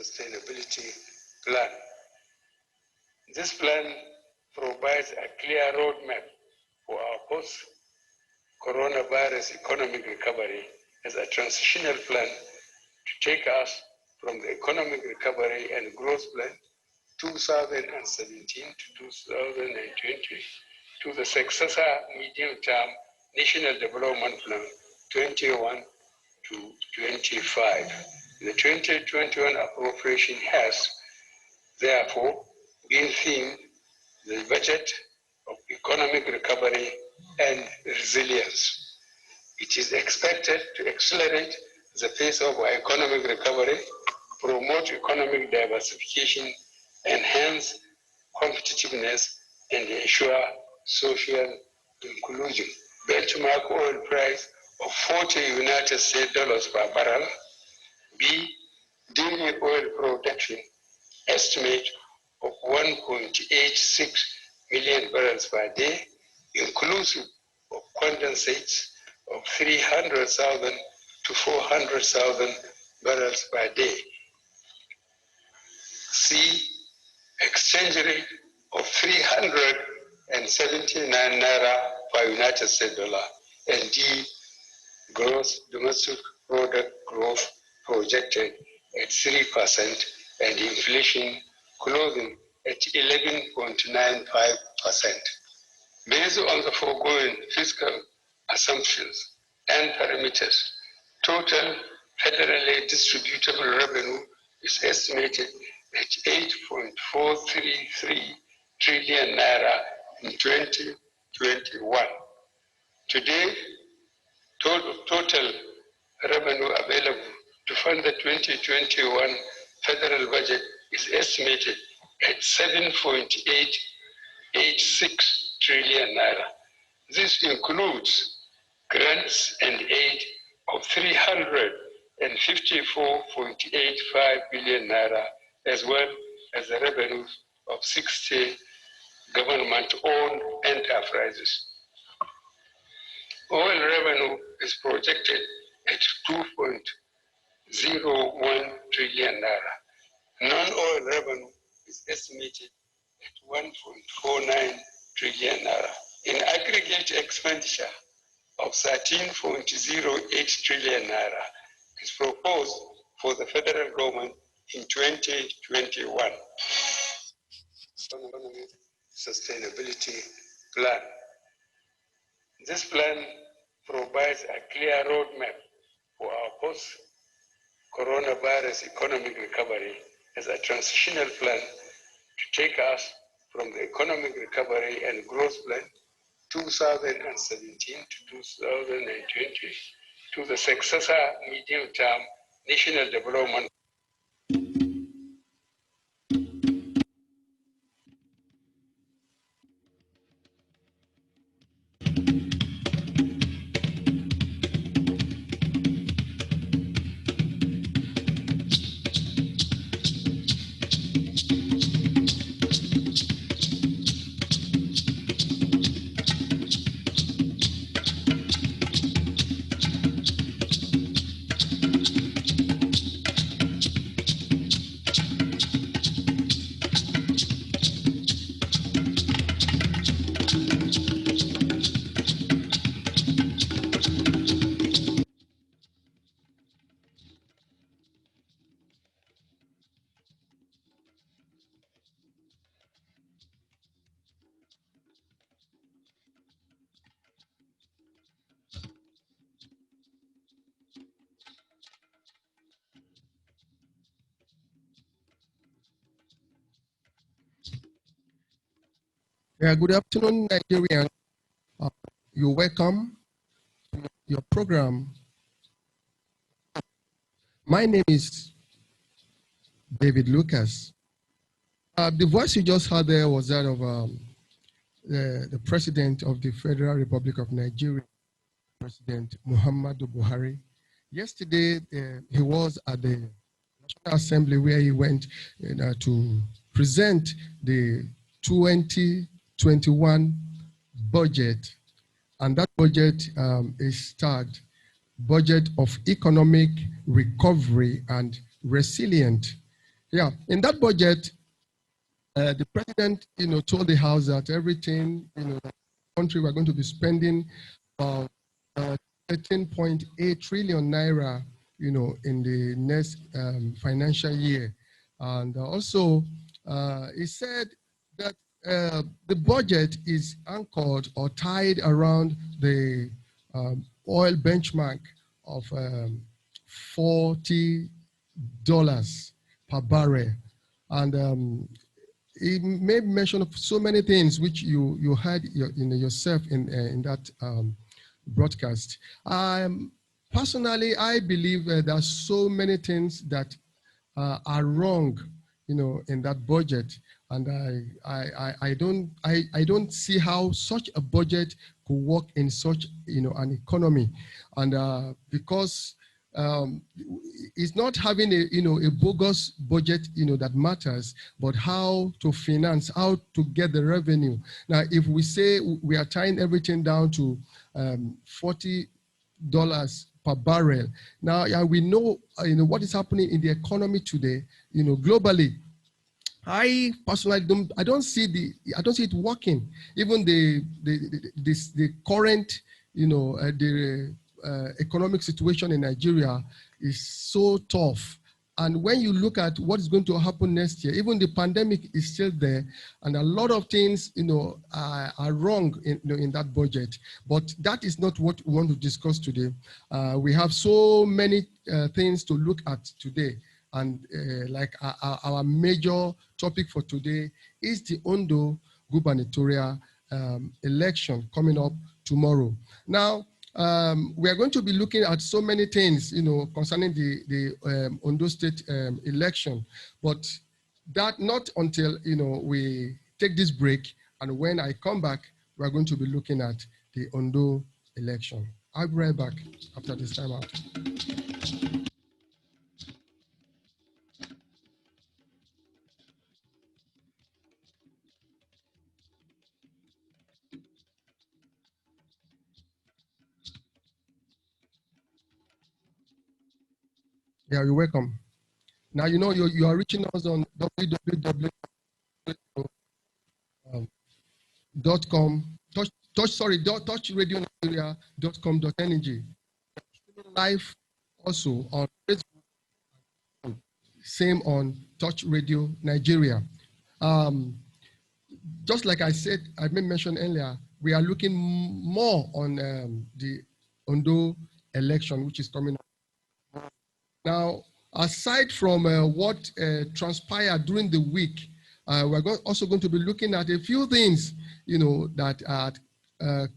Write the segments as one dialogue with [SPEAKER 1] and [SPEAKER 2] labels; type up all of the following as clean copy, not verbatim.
[SPEAKER 1] Sustainability Plan. This plan provides a clear roadmap for our post-coronavirus economic recovery as a transitional plan to take us from the economic recovery and growth plan 2017 to 2020 to the successor medium-term National Development Plan 21 to 25. The 2021 appropriation has, therefore, been themed the budget of economic recovery and resilience. It is expected to accelerate the pace of our economic recovery, promote economic diversification, enhance competitiveness, and ensure social inclusion. Benchmark oil price of $40 per barrel. B. Daily oil production estimate of 1.86 million barrels per day, inclusive of condensates of 300,000 to 400,000 barrels per day. C. Exchange rate of 379 naira per United States dollar. And D. Gross domestic product growth projected at 3% and inflation closing at 11.95%. Based on the foregoing fiscal assumptions and parameters, total federally distributable revenue is estimated at 8.433 trillion naira in 2021. Today, total revenue available to fund the 2021 federal budget is estimated at 7.886 trillion naira. This includes grants and aid of 354.85 billion naira, as well as the revenues of 60 government-owned enterprises. Oil revenue is projected at 2.01 trillion naira. Non-oil revenue is estimated at 1.49 trillion naira. In aggregate expenditure of 13.08 trillion naira is proposed for the federal government in 2021. Sustainability Plan. This plan provides a clear roadmap for our post-coronavirus economic recovery as a transitional plan to take us from the economic recovery and growth plan 2017 to 2020 to the successor medium-term National Development.
[SPEAKER 2] Good afternoon, Nigerian. You're welcome to your program. My name is David Lucas. The voice you just heard there was that of the President of the Federal Republic of Nigeria, President Muhammadu Buhari. Yesterday, he was at the National Assembly where he went to present the 2021 budget. And that budget is tagged Budget of Economic Recovery and Resilient. Yeah, in that budget, the president, told the House that everything, the country we're going to be spending about 13.8 trillion naira, in the next financial year. And also, he said that the budget is anchored or tied around the oil benchmark of $40 per barrel. And he made mention of so many things which you heard yourself in that broadcast. Personally, I believe there are so many things that are wrong, in that budget, and I don't see how such a budget could work in such an economy, and because it's not having a bogus budget that matters, but how to finance, how to get the revenue. Now, if we say we are tying everything down to $40 per barrel, now we know what is happening in the economy today, globally. I personally don't see it working. Even the current the economic situation in Nigeria is so tough. And when you look at what is going to happen next year, even the pandemic is still there, and a lot of things, are wrong in that budget. But that is not what we want to discuss today. We have so many things to look at today. And like our major topic for today is the Ondo gubernatorial election coming up tomorrow. Now, we are going to be looking at so many things, concerning the Ondo State election, but that not until, we take this break. And when I come back, we're going to be looking at the Ondo election. I'll be right back after this time out. Yeah, you're welcome. Now, you are reaching us on www.touchradionnigeria.com, touchradionnigeria.com.ng. Live also on Facebook, same on Touch Radio Nigeria. Just like I said, I made mention earlier, we are looking more on the Ondo election, which is coming up. Now, aside from what transpired during the week, we're also going to be looking at a few things, that are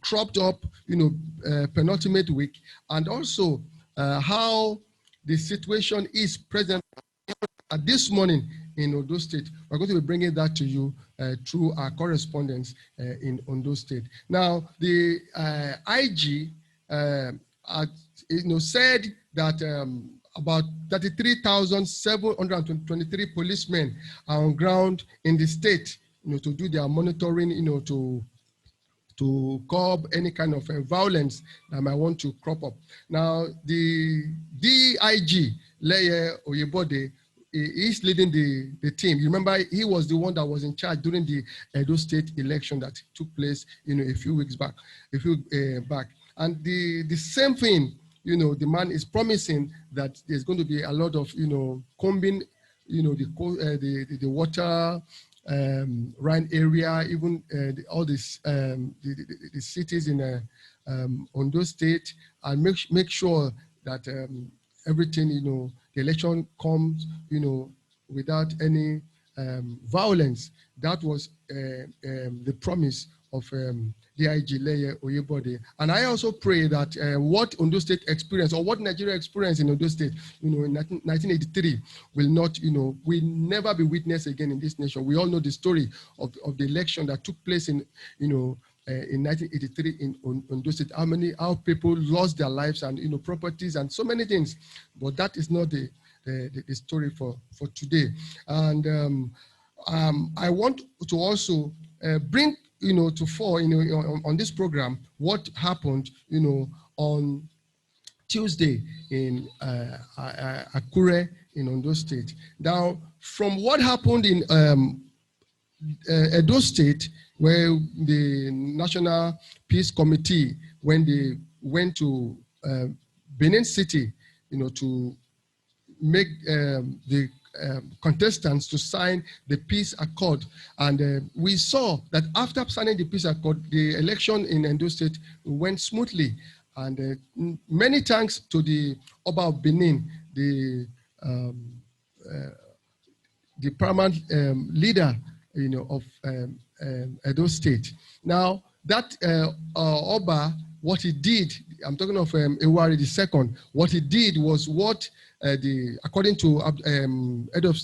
[SPEAKER 2] cropped up, penultimate week, and also how the situation is present at this morning in Ondo State. We're going to be bringing that to you through our correspondence in Ondo State. Now, the IG said that about 33,723 policemen are on ground in the state, to do their monitoring, to curb any kind of violence that might want to crop up. Now, the DIG, Leye Oyebode, is leading the team. You remember, he was the one that was in charge during the Edo State election that took place, a few weeks back, And the same thing, the man is promising that there's going to be a lot of, combing, the water Rhine area, even all this, the cities in Ondo State, and make sure that everything, the election comes, without any violence. That was the promise of DIG Leye Oyebode. And I also pray that what Ondo State experienced, or what Nigeria experienced in Ondo State, in 1983, will not, will never be witnessed again in this nation. We all know the story of the election that took place in 1983 in Ondo State. How people lost their lives and properties and so many things. But that is not the story for today. And I want to also bring to fore on this program what happened on Tuesday in Akure in Ondo State. Now, from what happened in Edo State, where the National Peace Committee, when they went to Benin City, to make the contestants to sign the peace accord. And we saw that after signing the peace accord, the election in Ondo State went smoothly. And many thanks to the Oba of Benin, the paramount leader of Edo State. Now, that Oba, what he did, I'm talking of Ewari II, what he did was what according to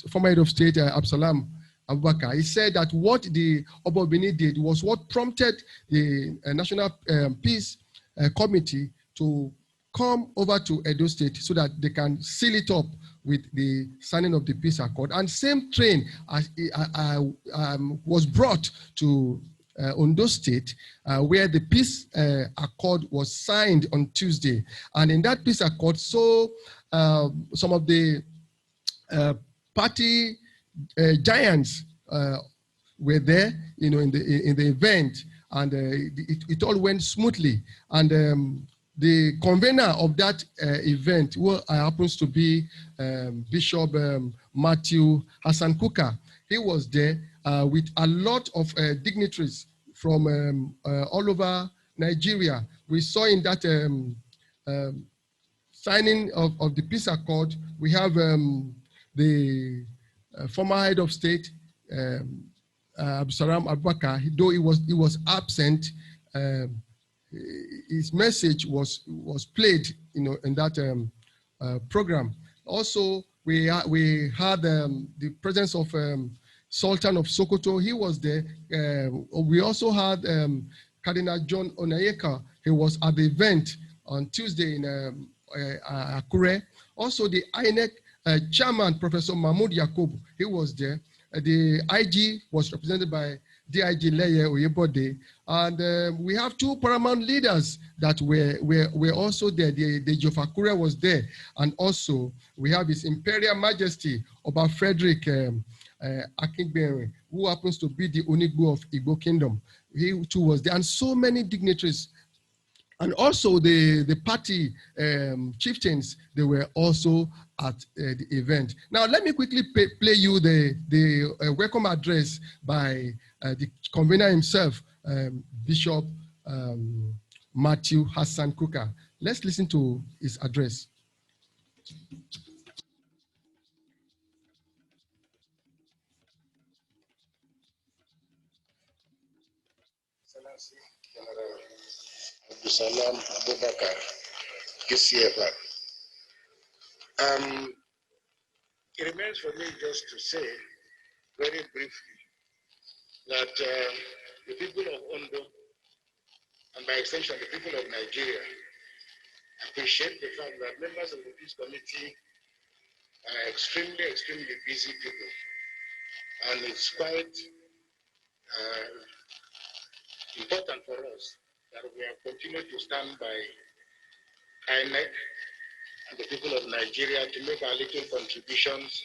[SPEAKER 2] former head of state Absalam Abubakar, he said that what the Oba Benin did was what prompted the National Peace Committee to come over to Edo State so that they can seal it up with the signing of the peace accord. And same train was brought to Ondo State, where the peace accord was signed on Tuesday. And in that peace accord, so some of the party giants were there, in the event, and it all went smoothly. And the convener of that event, who happens to be Bishop Matthew Hassan Kuka, he was there with a lot of dignitaries from all over Nigeria. We saw in that signing of the peace accord, we have the former head of state, Absalam Abubakar, though he was absent. His message was played, in that program. Also, we had the presence of Sultan of Sokoto. He was there. We also had Cardinal John Onayeka. He was at the event on Tuesday in Akure. Also, the INEC chairman, Professor Mahmoud Yakub, he was there. The IG was represented by DIG Leye Oyebode. And we have two paramount leaders that were also there. The Jofakure was there. And also, we have His Imperial Majesty, Oba Frederick Akingbere, who happens to be the Onigbo of Igbo Kingdom. He too was there. And so many dignitaries. And also the party chieftains, they were also at the event. Now, let me quickly play you the welcome address by the convener himself, Bishop Matthew Hassan Kuka. Let's listen to his address.
[SPEAKER 3] Abdulsalam Abubakar, KCFR. It remains for me just to say very briefly that the people of Ondo, and by extension the people of Nigeria, appreciate the fact that members of the Peace Committee are extremely busy people. And it's quite important for us that we have continued to stand by INEC and the people of Nigeria to make our little contributions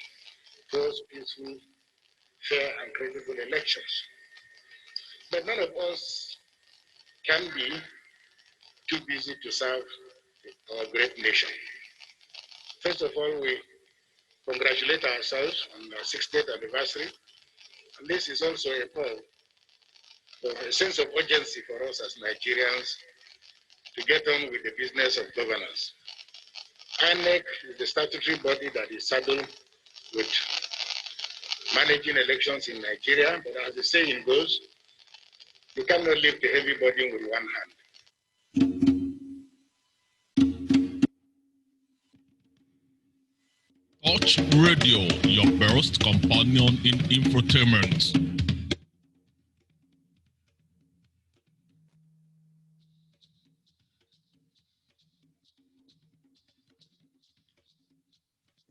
[SPEAKER 3] towards peaceful, fair, and credible elections. But none of us can be too busy to serve our great nation. First of all, we congratulate ourselves on our 60th anniversary. And this is also a call for a sense of urgency for us as Nigerians to get on with the business of governance. INEC is the statutory body that is saddled with managing elections in Nigeria, but as the saying goes, you cannot lift a heavy burden with one hand.
[SPEAKER 4] Touch Radio, your best companion in infotainment.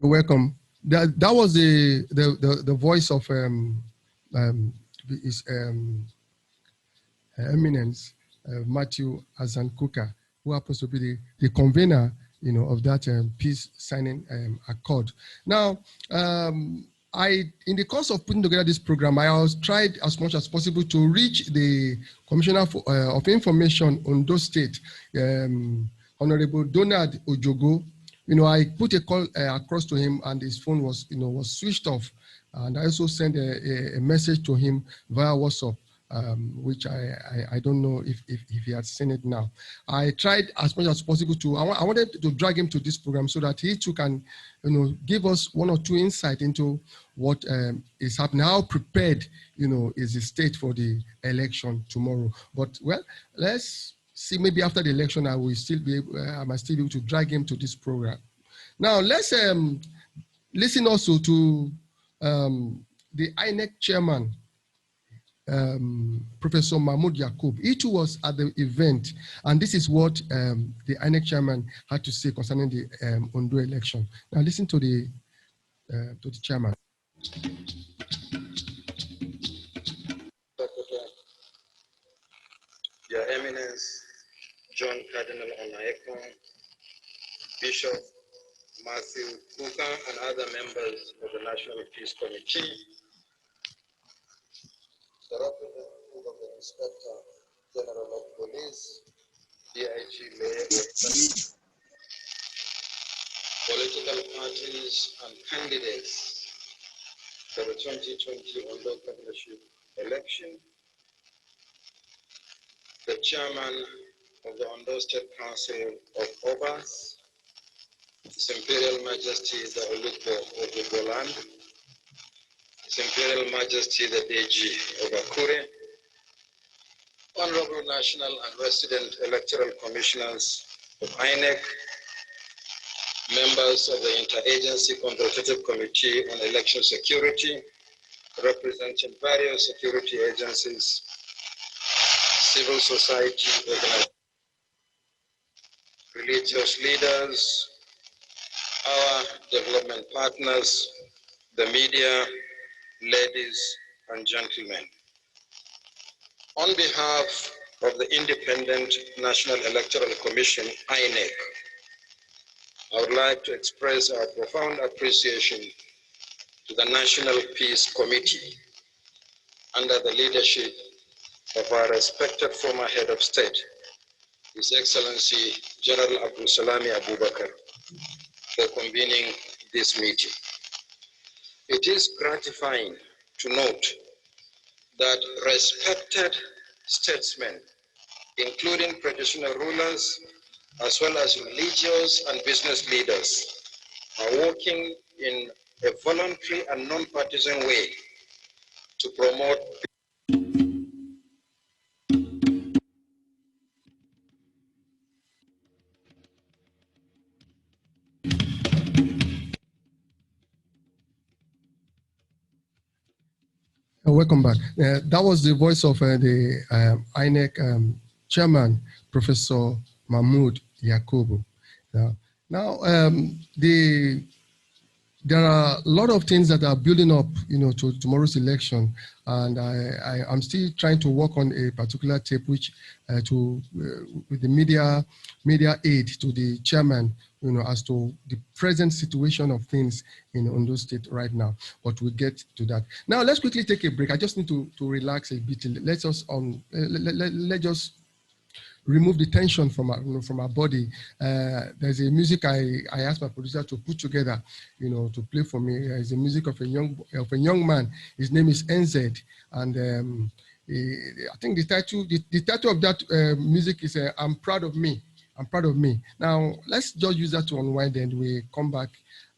[SPEAKER 2] You're welcome. That was the voice of his Eminence Matthew Azankuka, who happens to be the convener, of that peace signing accord. Now, in the course of putting together this program, I was tried as much as possible to reach the Commissioner of Information on Ondo State, Honorable Donald Ojogo. I put a call across to him, and his phone was switched off. And I also sent a message to him via WhatsApp, which I don't know if he had seen it now. I tried as much as possible I wanted to drag him to this program so that he too can, give us one or two insight into what is happening, how prepared, is the state for the election tomorrow. But well, let's see, maybe after the election, I might still be able to drag him to this program. Now, let's listen also to the INEC chairman, Professor Mahmoud Yakub. He too was at the event, and this is what the INEC chairman had to say concerning the Ondo election. Now, listen to the chairman.
[SPEAKER 5] Your Eminence, John Cardinal Onaeko, Bishop Matthew Kuka, and other members of the National Peace Committee, the representative of the Inspector General of Police, DIG Mayor, political parties and candidates for the 2020 Ondo Governorship election, the chairman of the Ondo State Council of Obas, His Imperial Majesty the Oluko of Ugoland, His Imperial Majesty the Deji of Akure, Honorable National and Resident Electoral Commissioners of INEC, members of the Interagency Consultative Committee on Election Security, representing various security agencies, civil society organizations, religious leaders, our development partners, the media, ladies and gentlemen. On behalf of the Independent National Electoral Commission, INEC, I would like to express our profound appreciation to the National Peace Committee under the leadership of our respected former head of state, His Excellency General Abdul Salami Abubakar, for convening this meeting. It is gratifying to note that respected statesmen, including traditional rulers, as well as religious and business leaders, are working in a voluntary and non-partisan way to promote
[SPEAKER 2] Welcome back. That was the voice of the INEC chairman, Professor Mahmoud Yakubu. Now, there are a lot of things that are building up, to tomorrow's election, and I'm still trying to work on a particular tape, which with the media aid to the chairman, as to the present situation of things in Ondo State right now. But we'll get to that. Now, let's quickly take a break. I just need to relax a bit. Let's just remove the tension from our body. There's a music I asked my producer to put together, to play for me. It's the music of a young man. His name is NZ, and I think the title of that music is "I'm Proud of Me." I'm proud of me. Now let's just use that to unwind, and we come back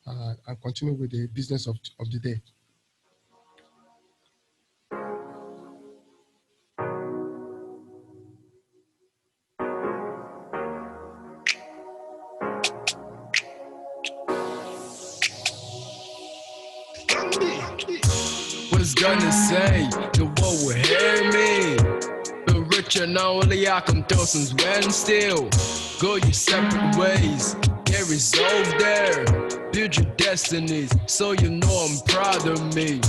[SPEAKER 2] and continue with the business of the day.
[SPEAKER 6] Was gonna say the world would hear me, but rich and only I can throw some sweat and still go your separate ways. Get resolved there, build your destinies, so you know I'm proud of me.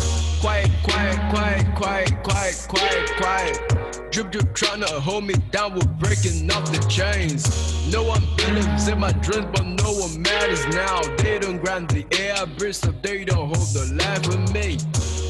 [SPEAKER 6] Quiet, quiet, quiet, quiet, quiet, quiet, quiet. Drip, drip, tryna hold me down, we're breaking off the chains. No one believes in my dreams, but no one matters now. They don't grant the air bridge, so they don't hold the life with me.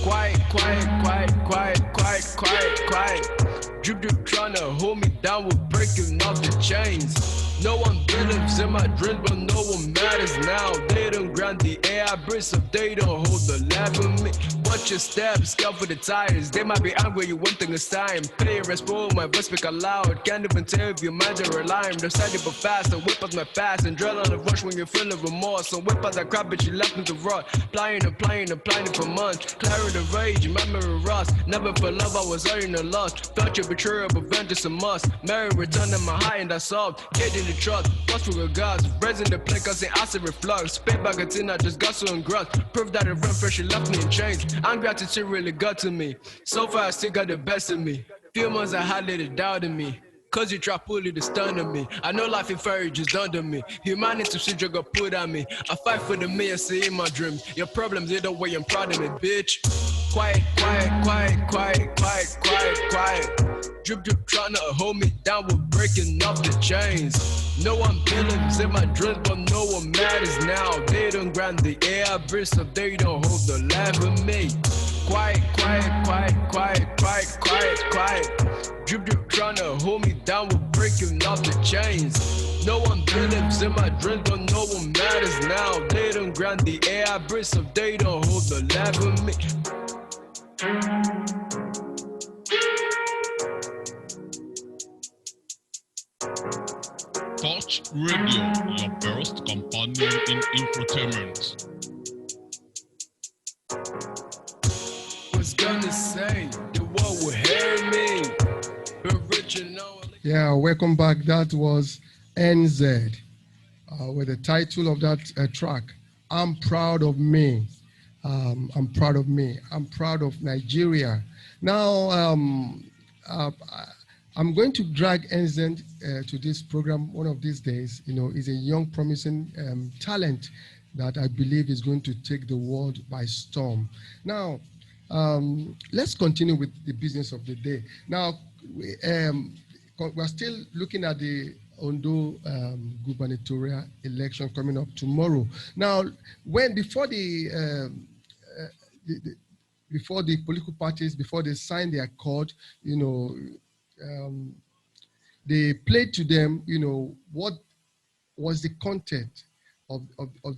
[SPEAKER 6] Quiet, quiet, quiet, quiet, quiet, quiet, quiet. Drip, drip, tryna hold me down, we're breaking off the chains. No one believes in my dreams, but no one matters now. They don't grant the air bridge, so they don't hold the life with me. Watch your steps, cover the tires. They might be angry, you one thing is time. Pay respect, my voice speak aloud. Can't even tell if your mind are relying. Decided but fast, so whip up my fast and drill on the rush when you're feeling remorse. So whip out that crap, but you left me to rot. Applying and applying and applying it for months. Clearing the rage, memory rust. Never for love, I was earning a loss. Thought your betrayal, but vengeance a must. Mary returning my high and that's all. Kid in the trust, plus with regards. Raising the plane, causing acid reflux. Spit back a tin, I just got so engrossed. Proof that it run fresh, she left me in chains. Gratitude really got to me. So far, I still got the best of me. Few months I had little doubt in me. Cause you try pulling the stun on me. I know life in fairy just under me. Humanity shit you got put on me. I fight for the me I see in my dreams. Your problems either way, I'm proud of me, bitch. Quiet, quiet, quiet, quiet, quiet, quiet, quiet. Drip, drip, tryna hold me down, we're breaking off the chains. No one believes in my dreams, but no one matters now. They don't grant the air bridge, so they don't hold the life with me. Quiet, quiet, quiet, quiet, quiet, quiet, quiet. Drip, drip, tryna hold me down, we're breaking off the chains. No one believes in my dreams, but no one matters now. They don't grant the air bridge, so they don't hold the life with me.
[SPEAKER 4] Touch Radio, your first companion in infotainment.
[SPEAKER 6] Was gonna say the world will hear me, but rich and only.
[SPEAKER 2] Yeah, welcome back. That was NZ with the title of that track, I'm Proud of Me. I'm proud of me. I'm proud of Nigeria. Now, I'm going to drag NZ to this program one of these days. You know, he's a young, promising talent that I believe is going to take the world by storm. Now, let's continue with the business of the day. Now, we're still looking at the Ondo gubernatorial election coming up tomorrow. Now, before the political parties, before they sign their accord, you know, they played to them, you know, what was the content of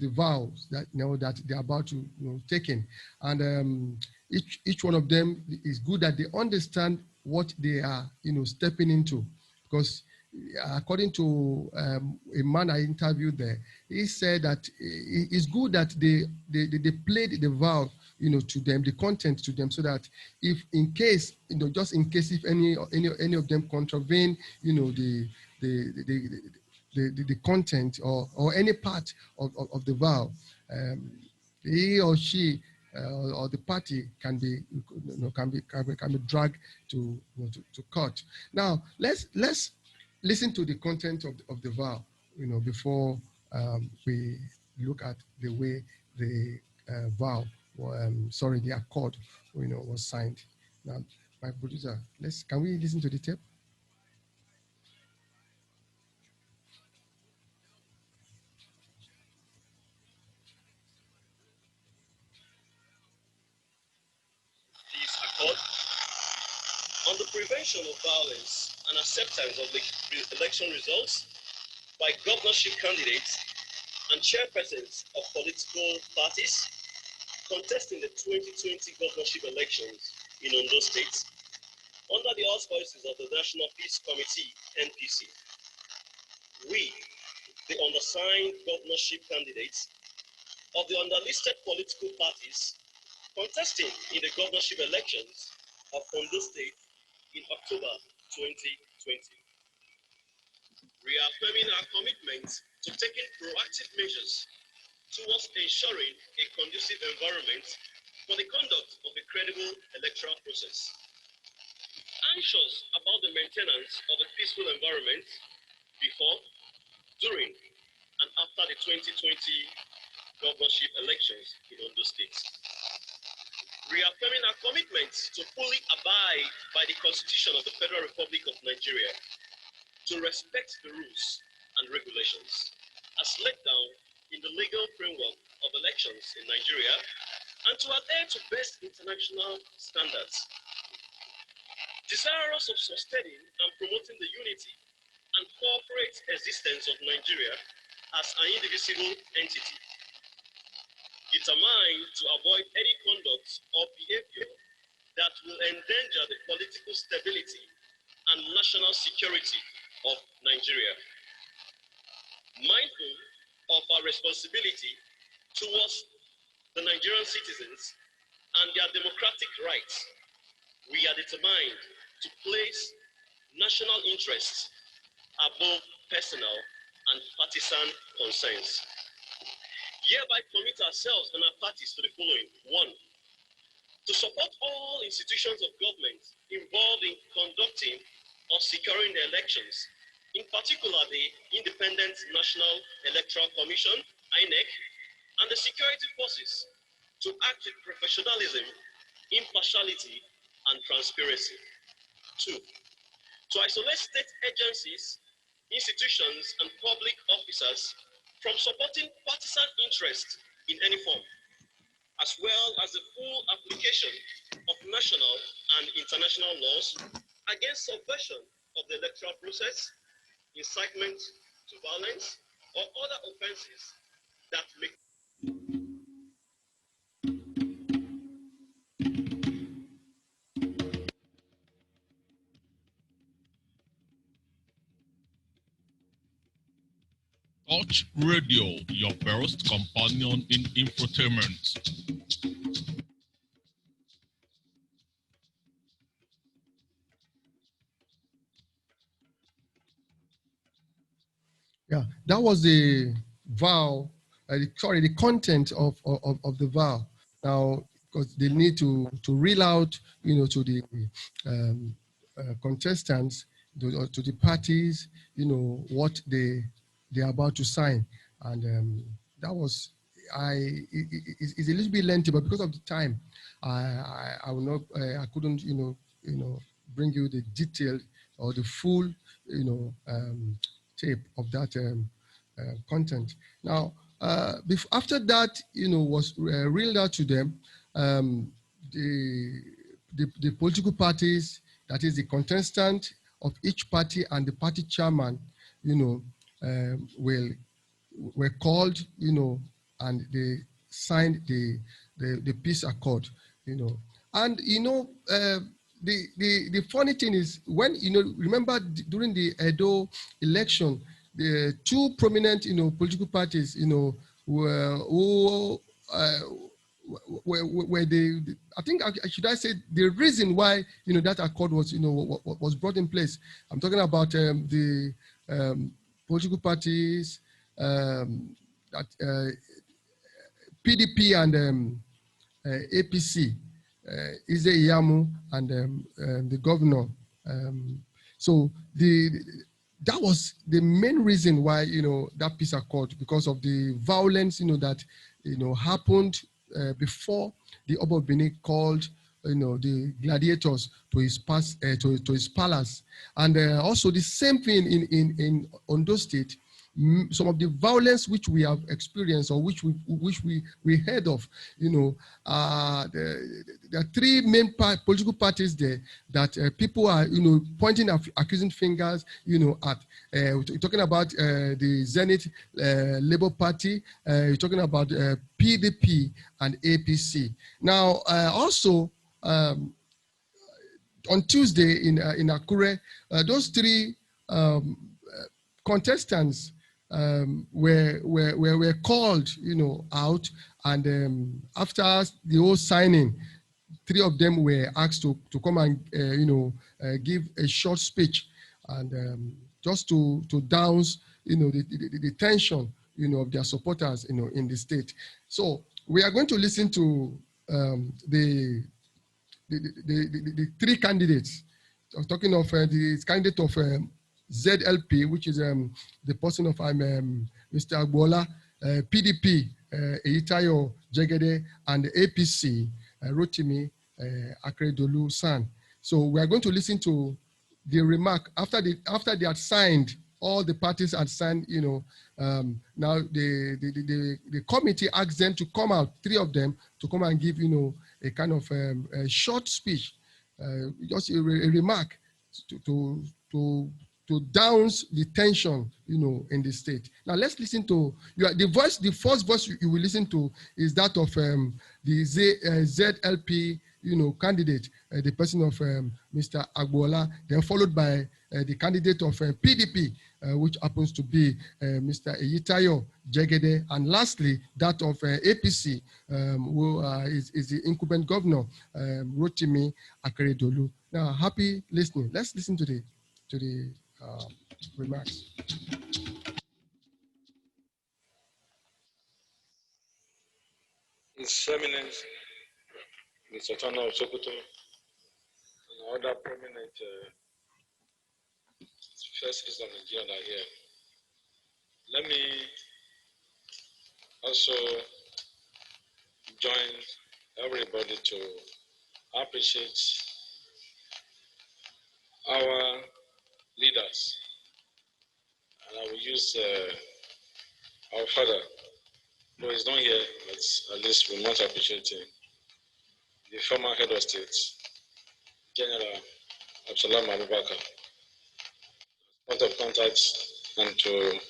[SPEAKER 2] the vows that that they're about to take in, and each one of them is good that they understand what they are stepping into, because according to a man I interviewed there, he said that it's good that they played the vow to them, the content to them, so that if in case just in case if any of them contravene the content or any part of the vow, he or she or the party can be dragged to court. Now let's listen to the content of the vow, before we look at the way the vow, the accord, was signed. Now, my producer, can we listen to the tape?
[SPEAKER 7] On the prevention of violence and acceptance of the election results by governorship candidates and chairpersons of political parties contesting the 2020 governorship elections in Ondo State, under the auspices of the National Peace Committee, NPC. We, the undersigned governorship candidates of the underlisted political parties contesting in the governorship elections of Ondo State in October 2020. Reaffirming our commitment to taking proactive measures towards ensuring a conducive environment for the conduct of a credible electoral process. Anxious about the maintenance of a peaceful environment before, during, and after the 2020 governorship elections in Ondo State. Reaffirming our commitment to fully abide by the Constitution of the Federal Republic of Nigeria, to respect the rules and regulations as laid down in the legal framework of elections in Nigeria, and to adhere to best international standards. Desirous of sustaining and promoting the unity and corporate existence of Nigeria as an indivisible entity, determined to avoid any conduct or behavior that will endanger the political stability and national security of Nigeria. Mindful of our responsibility towards the Nigerian citizens and their democratic rights, we are determined to place national interests above personal and partisan concerns. Hereby commit ourselves and our parties to the following. 1. To support all institutions of government involved in conducting or securing the elections, in particular the Independent National Electoral Commission, INEC, and the security forces, to act with professionalism, impartiality, and transparency. 2. To isolate state agencies, institutions, and public officers from supporting partisan interests in any form, as well as the full application of national and international laws against subversion of the electoral process, incitement to violence, or other offenses that may
[SPEAKER 4] Touch Radio, your first companion in infotainment.
[SPEAKER 2] Yeah, that was the vow, the content of the vow. Now, because they need to reel out, to the contestants, to the parties, what they're about to sign. And that was, it's a little bit lengthy, but because of the time, I will not, I couldn't, bring you the detail or the full, tape of that content. Now, after that, was reeled out to them, the political parties, that is the contestant of each party and the party chairman, were called, and they signed the peace accord, And, the funny thing is when, remember during the Edo election, the two prominent, political parties, were the, I think, should I say, the reason why, that accord was, was brought in place. I'm talking about the political parties, that PDP and APC, Ize Iyamu and the governor. So that was the main reason why, that peace accord, because of the violence, that, happened before the Oba of Benin called, the gladiators to his palace. And also the same thing in Ondo State. Some of the violence which we have experienced or which we heard of, there are three main political parties there that people are, pointing accusing fingers, at. We're talking about the Zenith Labour Party. We're talking about PDP and APC. Now, also on Tuesday in Akure, those three contestants were called, out, and after the whole signing, three of them were asked to come and give a short speech, and just to douse the tension of their supporters in the state. So we are going to listen to the three candidates. Talking of the candidate of ZLP, which is the person of Mr. Agbola, PDP, Eyitayo Jegede, and the APC, Rotimi Akeredolu San. So we are going to listen to the remark after they had signed. All the parties had signed, now the committee asked them to come out, three of them, to come and give, a kind of a short speech, just a remark to downs the tension, in the state. Now let's listen to the first voice you will listen to is that of the ZLP, candidate, the person of Mr. Agbola, then followed by the candidate of PDP, which happens to be Mr. Eyitayo Jegede, and lastly, that of APC, who is the incumbent governor, Rotimi Akeredolu. Now, happy listening. Let's listen to the remarks.
[SPEAKER 5] His Eminence, Mr. Tana of Sokoto, and other prominent first citizens of Nigeria are here. Let me also join everybody to appreciate our leaders. And I will use our father, who is not here, but at least we must appreciate him, the former head of state, General Absalom Abubakar, point of contact, and to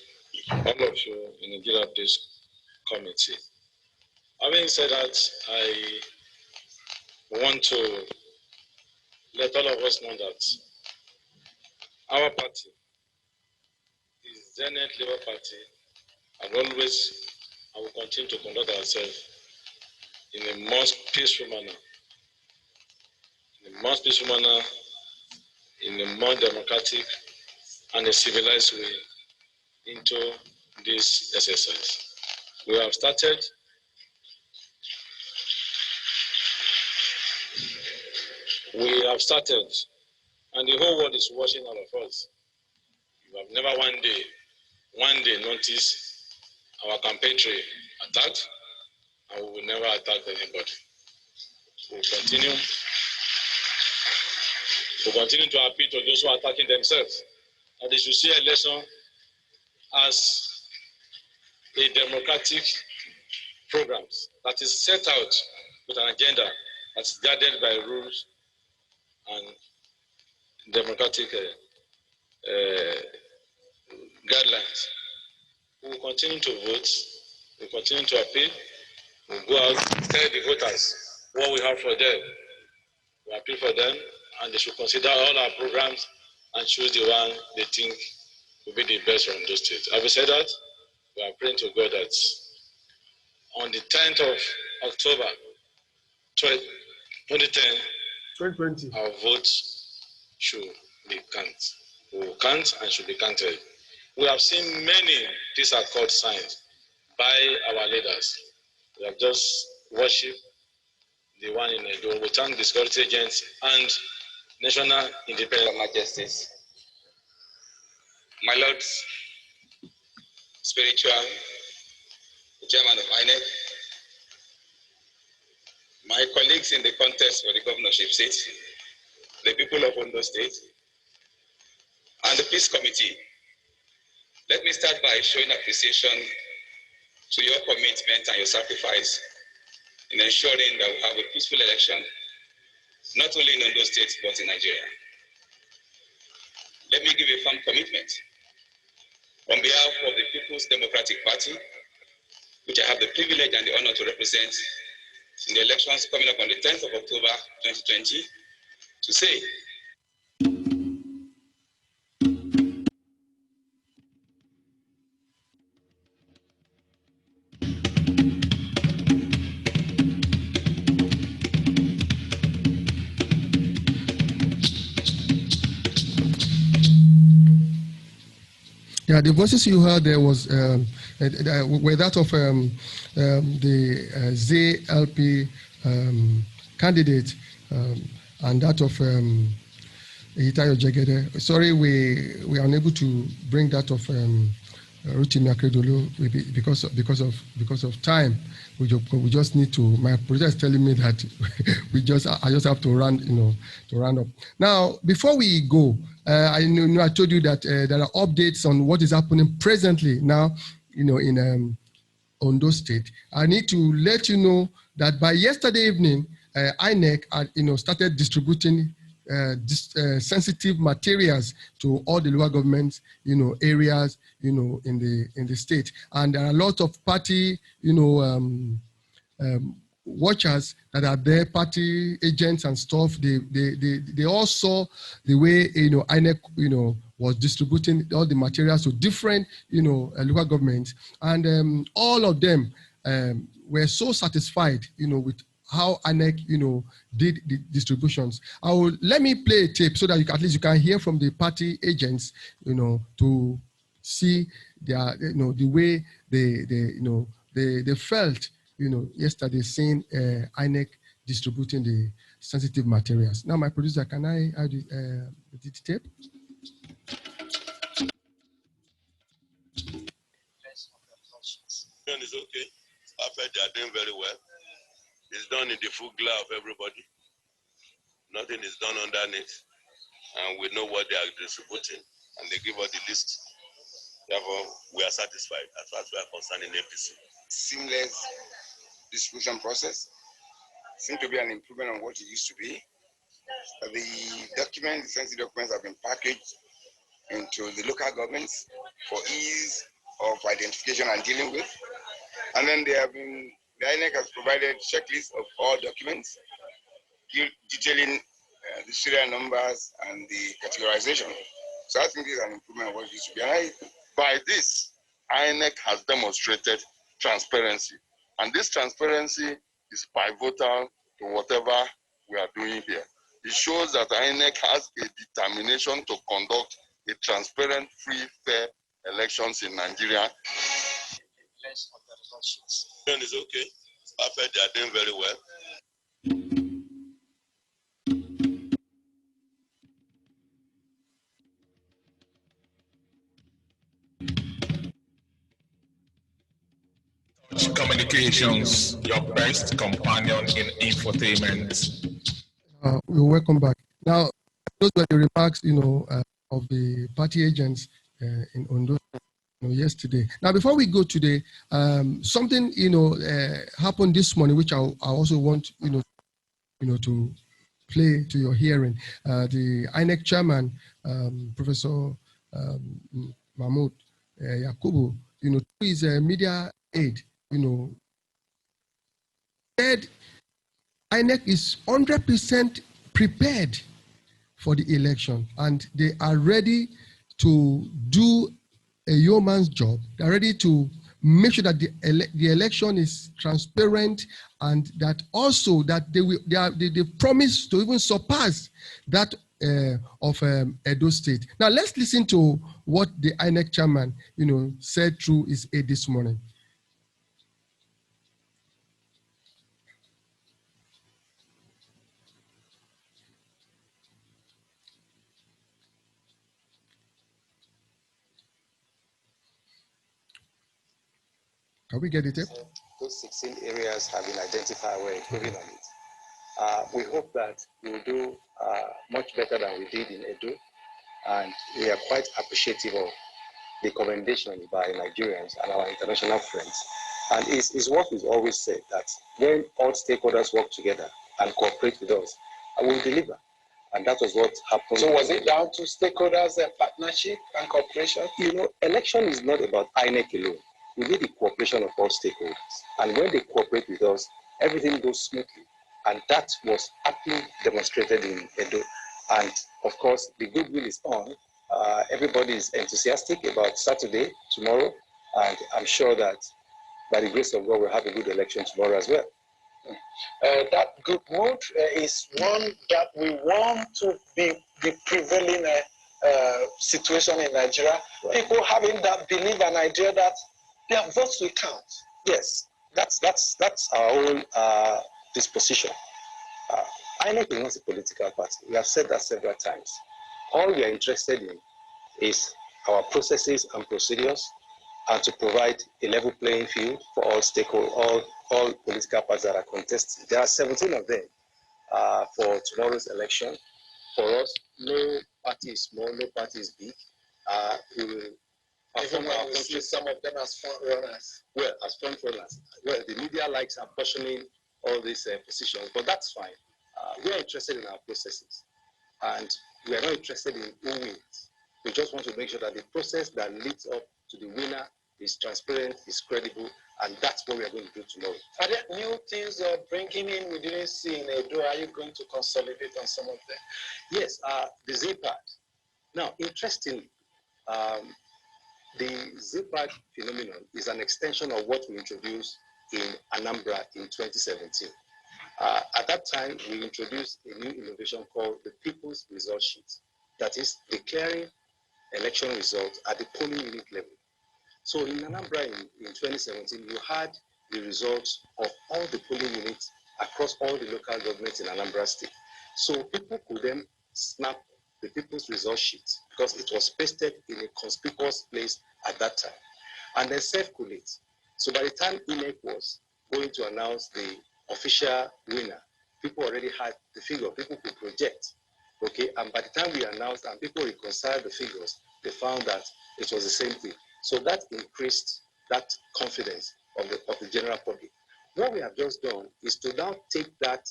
[SPEAKER 5] all of you in the Nigeria Peace Committee. Having said that, I want to let all of us know that our party, the Zenith Labour Party, and always I will continue to conduct ourselves in a most peaceful manner, in a more democratic and a civilized way into this exercise. We have started. And the whole world is watching all of us. You have never one day noticed our campaign trail attacked, and we will never attack anybody. We'll continue to appeal to those who are attacking themselves, and they should see election as a democratic program that is set out with an agenda that's guided by rules and democratic guidelines. We will continue to vote, we will continue to appeal, we will go out, tell the voters what we have for them. We appeal for them, and they should consider all our programs and choose the one they think will be the best from those states. Having said that, we are praying to God that on the 10th of October 2020, our votes should be counted. We will count and should be counted. We have seen many disaccord signs by our leaders. We have just worshipped the one in Ondo. We thank the security agents and National Independent Majesties, my lords, spiritual chairman of INEC, my colleagues in the contest for the governorship seat, the people of Ondo State, and the Peace Committee. Let me start by showing appreciation to your commitment and your sacrifice in ensuring that we have a peaceful election, not only in Ondo State, but in Nigeria. Let me give a firm commitment on behalf of the People's Democratic Party, which I have the privilege and the honor to represent in the elections coming up on the 10th of October 2020, to say,
[SPEAKER 2] yeah, the voices you heard there was were that of the ZLP candidate and that of Itayo Jegede. Sorry, we are unable to bring that of Rotimi Akeredolu because of time. We just need to. My producer is telling me that I just have to round up. Now, before we go, I told you that there are updates on what is happening presently now, in Ondo State. I need to let you know that by yesterday evening, INEC had, started distributing sensitive materials to all the local governments, areas, in the state. And there are a lot of party, watchers that are there, party agents and stuff. They all saw the way, INEC, was distributing all the materials to different, local governments. And all of them were so satisfied, with how INEC, did the distributions. Let me play a tape so that at least you can hear from the party agents, to see their, the way they felt, yesterday seeing INEC distributing the sensitive materials. Now, my producer, can I add the tape?
[SPEAKER 8] Is okay. Perfect. They are doing very well. It's done in the full glare of everybody. Nothing is done underneath. And we know what they are distributing. And they give us the list. Therefore, we are satisfied as far as we are concerned in APC.
[SPEAKER 9] Seamless distribution process. Seems to be an improvement on what it used to be. The sensitive documents have been packaged into the local governments for ease of identification and dealing with. And then the INEC has provided checklists of all documents detailing the serial numbers and the categorization. So I think this is an improvement of what it used to be.
[SPEAKER 8] By this, INEC has demonstrated transparency. And this transparency is pivotal to whatever we are doing here. It shows that INEC has a determination to conduct a transparent, free, fair elections in Nigeria. Is okay. It's perfect. They are doing very well.
[SPEAKER 10] Communications, your best companion in infotainment.
[SPEAKER 2] Welcome back. Now, those were the remarks, of the party agents in Ondo, yesterday. Now, before we go today, something, happened this morning, which I also want, to play to your hearing. The INEC chairman, Professor Mahmoud Yakubu, through his media aid, said INEC is 100% prepared for the election, and they are ready to do a yeoman's job. They're ready to make sure that the election is transparent, and that also that they promise to even surpass that of Edo State. Now let's listen to what the INEC chairman, said through his aide this morning. Can we get it?
[SPEAKER 11] Those 16 areas have been identified. We're improving on it. We hope that we will do much better than we did in Edo, and we are quite appreciative of the commendation by Nigerians and our international friends. And it's what we've always said, that when all stakeholders work together and cooperate with us, we'll deliver. And that was what happened.
[SPEAKER 3] So was it down to stakeholders, partnership and cooperation?
[SPEAKER 11] Election is not about INEC alone. We need the cooperation of all stakeholders. And when they cooperate with us, everything goes smoothly. And that was aptly demonstrated in Edo. And of course, the goodwill is on. Everybody is enthusiastic about Saturday, tomorrow. And I'm sure that by the grace of God, we'll have a good election tomorrow as well.
[SPEAKER 3] That good mood is one that we want to be the prevailing situation in Nigeria. Right. People having that belief and idea that their votes will count.
[SPEAKER 11] Yes, that's our whole this position. INEC is not a political party. We have said that several times. All we are interested in is our processes and procedures, and to provide a level playing field for all stakeholders, all political parties that are contesting. There are 17 of them for tomorrow's election. For us, no party is small, no party is big. We will perform our country. Some of them as front runners. Well, as front runners. Well, the media likes apportioning all these positions, but that's fine. We are interested in our processes, and we are not interested in who wins. We just want to make sure that the process that leads up to the winner is transparent, is credible, and that's what we are going to do tomorrow. Are there new things you're bringing in we didn't see in Edo? Are you going to consolidate on some of them? Yes, the ZPAD. Now, interestingly, the ZPAD phenomenon is an extension of what we introduced in Anambra in 2017. At that time, we introduced a new innovation called the People's Result Sheet. That is declaring election results at the polling unit level. So in Anambra in 2017, you had the results of all the polling units across all the local governments in Anambra State. So people could then snap the People's Result Sheet because it was pasted in a conspicuous place at that time, and then self-collate. So by the time INEC was going to announce the official winner, people already had the figure, people could project. Okay, and by the time we announced and people reconciled the figures, they found that it was the same thing. So that increased that confidence of the general public. What we have just done is to now take that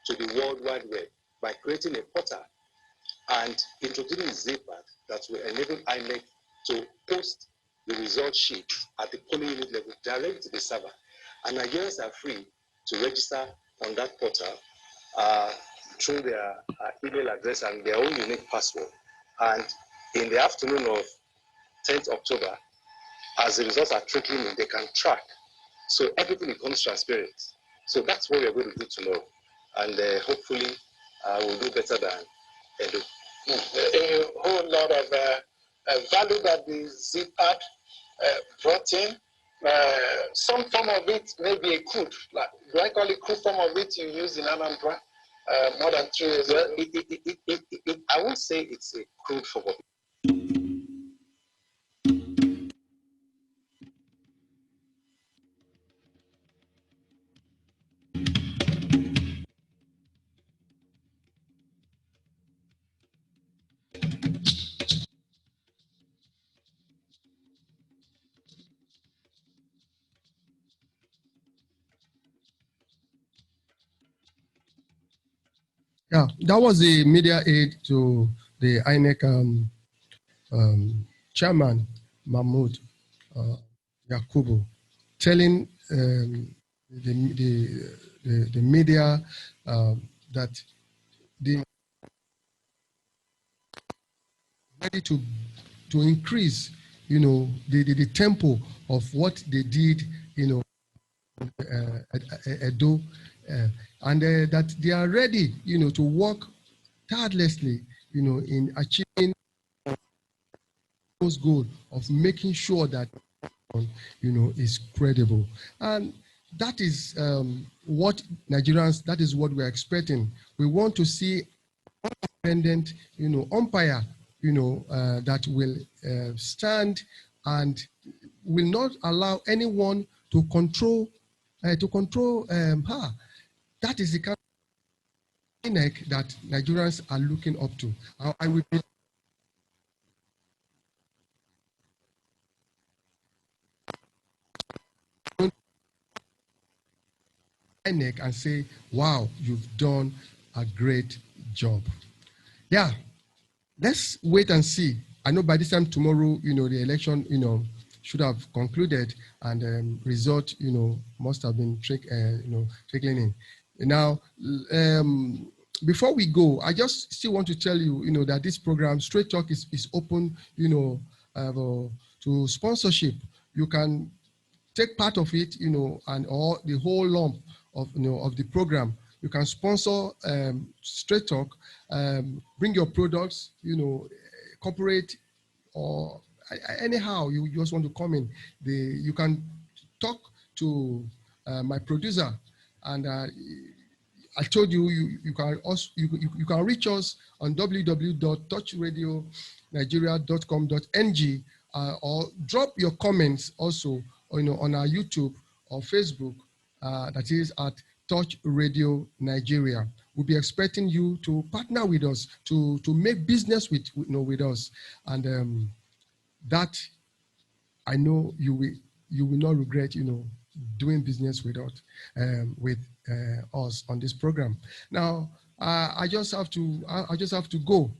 [SPEAKER 11] to the World Wide Web by creating a portal and introducing a ZPAD that will enable INEC to post the result sheet at the polling unit level directly to the server. And Nigerians are free to register on that portal through their email address and their own unique password. And in the afternoon of 10th October, as the results are trickling in, they can track. So everything becomes transparent. So that's what we're going to do tomorrow. And hopefully we'll do better than Edo. A whole lot of value that the ZPAD brought in. Some form of it may be a crude. Like, do I call it crude form of it you use in Anambra more than 3 years ago? Well, I won't say it's a crude form of it.
[SPEAKER 2] Yeah, that was the media aid to the INEC chairman, Mahmoud Yakubu, telling the media that they ready to increase, the tempo of what they did, at Edo, and that they are ready, to work tirelessly, in achieving those goals of making sure that, is credible. And that is what Nigerians, that is what we're expecting. We want to see independent, umpire, that will stand and will not allow anyone to control her. That is the kind of INEC that Nigerians are looking up to. I will be INEC and say, wow, you've done a great job. Yeah, let's wait and see. I know by this time tomorrow, the election, should have concluded, and result, must have been trickling in. Now, before we go, I just still want to tell you, that this program, Straight Talk, is open, to sponsorship. You can take part of it, and or the whole lump of, of the program. You can sponsor Straight Talk, bring your products, corporate, or anyhow you just want to come in. You can talk to my producer, and I told you, you can also you can reach us on www.touchradioNigeria.com.ng, or drop your comments also, on our YouTube or Facebook. That is at Touch Radio Nigeria. We'll be expecting you to partner with us, to make business with us, and that I know you will not regret, doing business with us on this program. Now, I just have to go,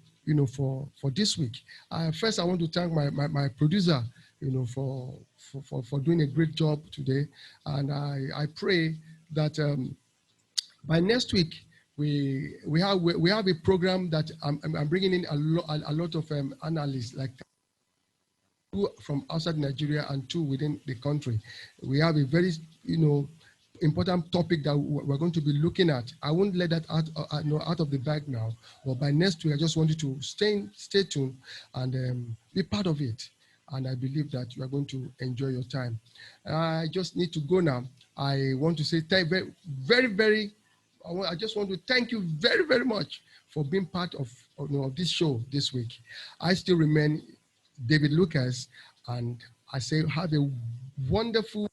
[SPEAKER 2] for this week. First, I want to thank my producer, for doing a great job today, and I pray that by next week we have a program that I'm bringing in a lot of analysts, like two from outside Nigeria and two within the country. We have a very, important topic that we're going to be looking at. I won't let that out of the bag now, but by next week, I just want you to stay tuned and be part of it. And I believe that you are going to enjoy your time. I just need to go now. I want to say I just want to thank you very, very much for being part of this show this week. I still remain David Lucas, and I say have a wonderful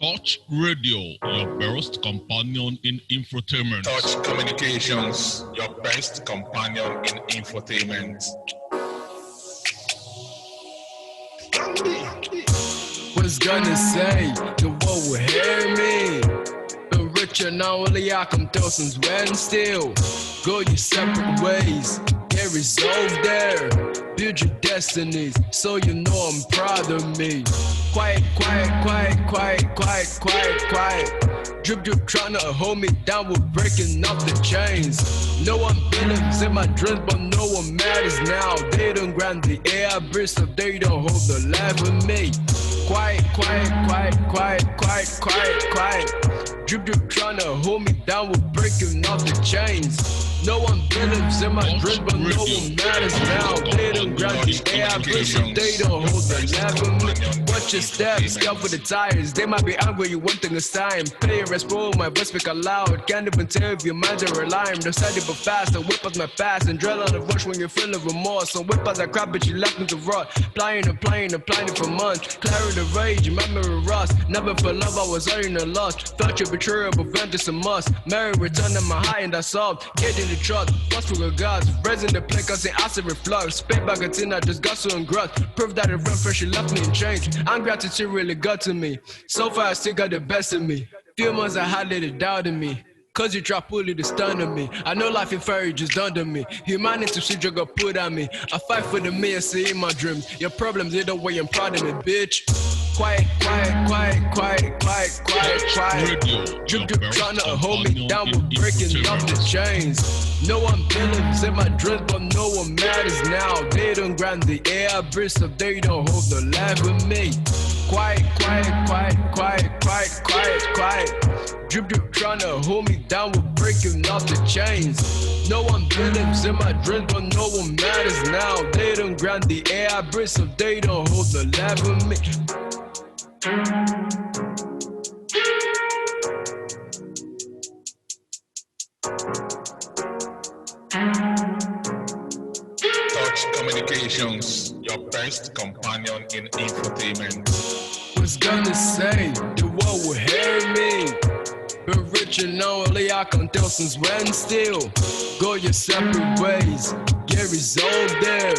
[SPEAKER 4] Touch Radio, your best companion in infotainment.
[SPEAKER 10] Touch Communications, your best companion in infotainment.
[SPEAKER 6] Was gonna say the world will hear me. The richer now only I come through since when still go your separate ways. Get resolved there. Build your destinies, so you know I'm proud of me. Quiet, quiet, quiet, quiet, quiet, quiet, quiet. Drip, drip, tryna hold me down, we're breaking up the chains. No one believes in my dreams, but no one matters now. They don't grant the air I breathe, so they don't hold the life of me. Quiet, quiet, quiet, quiet, quiet, quiet, quiet. Drip, drip, tryna hold me down, we're breaking up the chains. No one believes in my dreams, but no one matters now. They don't grant the air I breathe, so they don't hold the life of me. Watch your steps, scout for the tires. They might be angry, you want things time. Play a rest, bro, my voice speak aloud. Can't even tell if your minds are relying. Decided but fast, I whip out my past and drill on the rush when you're feeling remorse. So whip out that crap, but you left me to rot. Applying it for months. Clearing the rage, memory rust. Never for love, I was earning a loss. Felt your betrayal, but vengeance a must. Mary returned on my high and I solved. Get in the truck, what's for the gods? Raising the plate, causing acid reflux. Spit back a tin, I just got so engrossed. Proof that it ran fresh, she left me in change. Angry attitude really got to me. So far, I still got the best of me. Few months I had little doubt in me. Cause you try pull it to stun on me. I know life in fairy just done to me. Humanity shit you got put on me. I fight for the me and see in my dreams. Your problems either way, I'm proud of me, bitch. Quiet, quiet, quiet, quiet, quiet, quiet, quiet. Drip, drip, trying to hold me down, we're breaking off the chains. No one feelings in my dreams, but no one matters now. They don't grant the air I breathe, so they don't hold the life with me. Quiet, quiet, quiet, quiet, quiet, quiet, quiet. Drip, drip, trying to hold me down, we're breaking off the chains. No one believes in my dreams, but no one matters now. They don't grant the air I breathe, so they don't hold the life with me.
[SPEAKER 10] Touch Communications, your best companion in infotainment.
[SPEAKER 6] Was gonna say the world will hear me. Been rich and only I can tell since when still. Go your separate ways, get resolved there.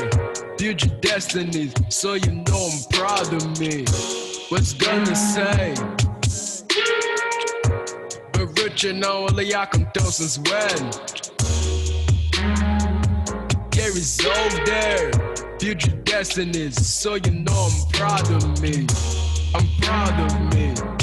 [SPEAKER 6] Build your destinies, so you know I'm proud of me. Was gonna say been rich and only I can tell since when. Get resolved there. Build your destinies, so you know I'm proud of me. I'm proud of me.